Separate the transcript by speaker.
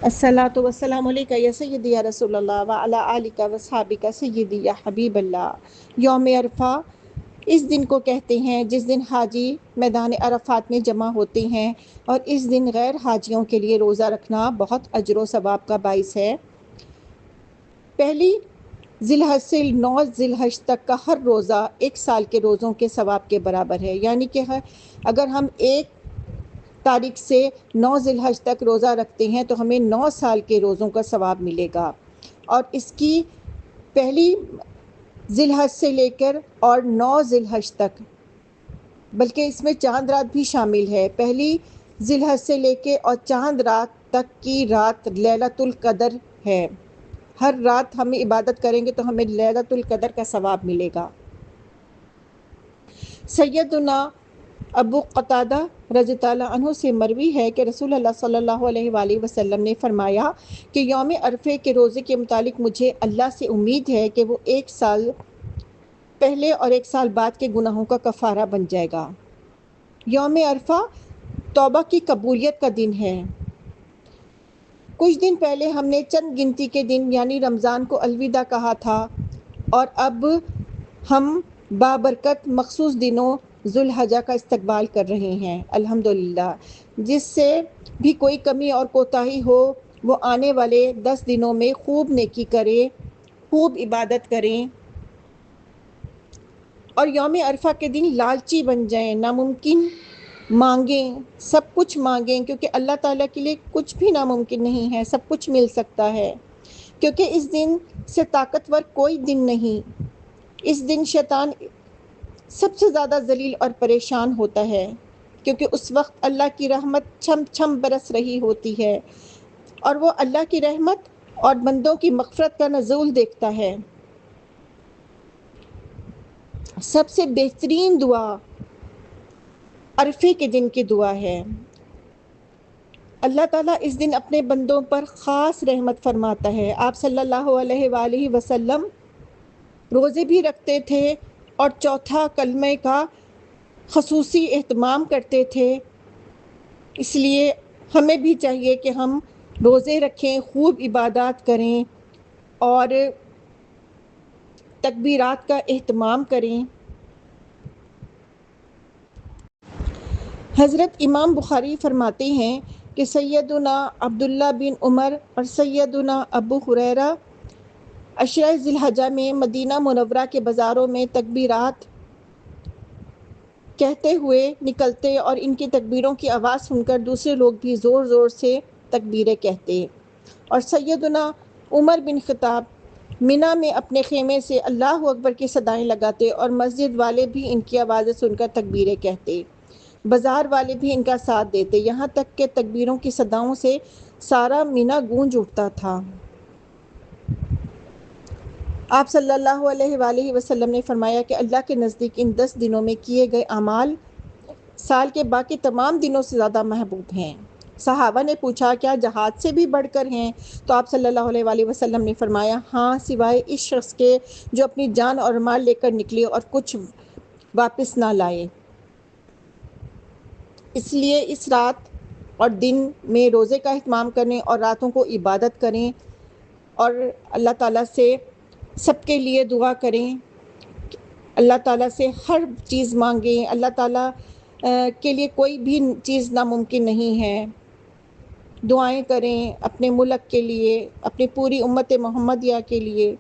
Speaker 1: الصلاۃ والسلام علیکہ یا سیدی یا رسول اللہ وعلی آلک وصحابک سیدی یا حبیب اللہ۔ یوم عرفہ اس دن کو کہتے ہیں جس دن حاجی میدان عرفات میں جمع ہوتے ہیں، اور اس دن غیر حاجیوں کے لیے روزہ رکھنا بہت اجر و ثواب کا باعث ہے۔ پہلی ذی الحج سے 9 ذی الحج تک کا ہر روزہ 1 سال کے روزوں کے ثواب کے برابر ہے، یعنی کہ اگر ہم 1 تاریخ سے 9 ذی الحج تک روزہ رکھتے ہیں تو ہمیں 9 سال کے روزوں کا ثواب ملے گا۔ اور اس کی پہلی ذی الحج سے لے کر اور 9 ذی الحج تک، بلکہ اس میں چاند رات بھی شامل ہے، پہلی ذی الحج سے لے کے اور چاند رات تک کی رات لیلۃ القدر ہے۔ ہر رات ہم عبادت کریں گے تو ہمیں لیلۃ القدر کا ثواب ملے گا۔ سیدنا ابو قتادہ رضی اللہ عنہ سے مروی ہے کہ رسول اللہ صلی اللہ علیہ وآلہ وسلم نے فرمایا کہ یوم عرفے کے روزے کے متعلق مجھے اللہ سے امید ہے کہ وہ 1 سال پہلے اور 1 سال بعد کے گناہوں کا کفارہ بن جائے گا۔ یوم عرفہ توبہ کی قبولیت کا دن ہے۔ کچھ دن پہلے ہم نے چند گنتی کے دن یعنی رمضان کو الوداع کہا تھا، اور اب ہم بابرکت مخصوص دنوں ذوالحجہ کا استقبال کر رہے ہیں الحمدللہ۔ جس سے بھی کوئی کمی اور کوتاہی ہو وہ آنے والے 10 دنوں میں خوب نیکی کریں، خوب عبادت کریں، اور یوم عرفہ کے دن لالچی بن جائیں، ناممکن مانگیں، سب کچھ مانگیں، کیونکہ اللہ تعالیٰ کے لیے کچھ بھی ناممکن نہیں ہے، سب کچھ مل سکتا ہے، کیونکہ اس دن سے طاقتور کوئی دن نہیں۔ اس دن شیطان سب سے زیادہ ذلیل اور پریشان ہوتا ہے، کیونکہ اس وقت اللہ کی رحمت چھم چھم برس رہی ہوتی ہے، اور وہ اللہ کی رحمت اور بندوں کی مغفرت کا نزول دیکھتا ہے۔ سب سے بہترین دعا عرفے کے دن کی دعا ہے۔ اللہ تعالیٰ اس دن اپنے بندوں پر خاص رحمت فرماتا ہے۔ آپ صلی اللہ علیہ وآلہ وسلم روزے بھی رکھتے تھے اور چوتھا کلمے کا خصوصی اہتمام کرتے تھے، اس لیے ہمیں بھی چاہیے کہ ہم روزے رکھیں، خوب عبادات کریں اور تکبیرات کا اہتمام کریں۔ حضرت امام بخاری فرماتے ہیں کہ سیدنا عبداللہ بن عمر اور سیدنا ابو ہریرہ عشرہ ذی الحجہ میں مدینہ منورہ کے بازاروں میں تکبیرات کہتے ہوئے نکلتے، اور ان کی تکبیروں کی آواز سن کر دوسرے لوگ بھی زور زور سے تکبیریں کہتے، اور سیدنا عمر بن خطاب منی میں اپنے خیمے سے اللہ اکبر کی صدائیں لگاتے، اور مسجد والے بھی ان کی آوازیں سن کر تکبیریں کہتے، بازار والے بھی ان کا ساتھ دیتے، یہاں تک کہ تکبیروں کی صداؤں سے سارا منی گونج اٹھتا تھا۔ آپ صلی اللہ علیہ وآلہ وسلم نے فرمایا کہ اللہ کے نزدیک ان 10 دنوں میں کیے گئے اعمال سال کے باقی تمام دنوں سے زیادہ محبوب ہیں۔ صحابہ نے پوچھا کیا جہاد سے بھی بڑھ کر ہیں؟ تو آپ صلی اللہ علیہ وآلہ وسلم نے فرمایا ہاں، سوائے اس شخص کے جو اپنی جان اور مال لے کر نکلے اور کچھ واپس نہ لائے۔ اس لیے اس رات اور دن میں روزے کا اہتمام کریں اور راتوں کو عبادت کریں، اور اللہ تعالیٰ سے سب کے لیے دعا کریں، اللہ تعالیٰ سے ہر چیز مانگیں، اللہ تعالیٰ کے لیے کوئی بھی چیز ناممکن نہیں ہے۔ دعائیں کریں اپنے ملک کے لیے، اپنی پوری امت محمدیہ کے لیے۔